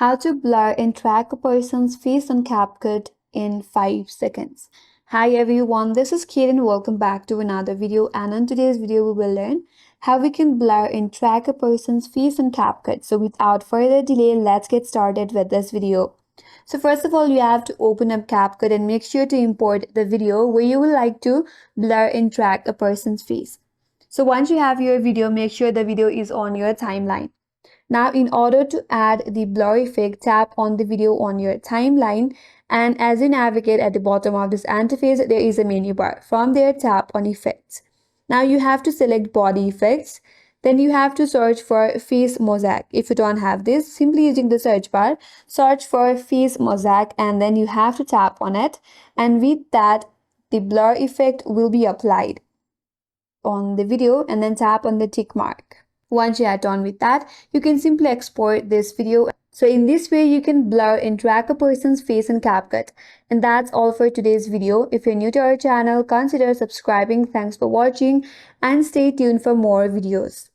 How to blur and track a person's face on CapCut in 5 seconds. Hi everyone, this is Kate and welcome back to another video, and in today's video we will learn how we can blur and track a person's face on CapCut. So without further delay, let's get started with this video. So first of all, you have to open up CapCut and make sure to import the video where you would like to blur and track a person's face. So once you have your video, make sure the video is on your timeline. Now, in order to add the blur effect, tap on the video on your timeline, and as you navigate at the bottom of this interface, there is a menu bar. From there, tap on Effects. Now, you have to select Body Effects. Then you have to search for Face Mosaic. If you don't have this, simply using the search bar, search for Face Mosaic, and then you have to tap on it. And with that, the blur effect will be applied on the video, and then tap on the tick mark. Once you are done with that, you can simply export this video. So in this way, you can blur and track a person's face in CapCut. And that's all for today's video. If you're new to our channel, consider subscribing. Thanks for watching and stay tuned for more videos.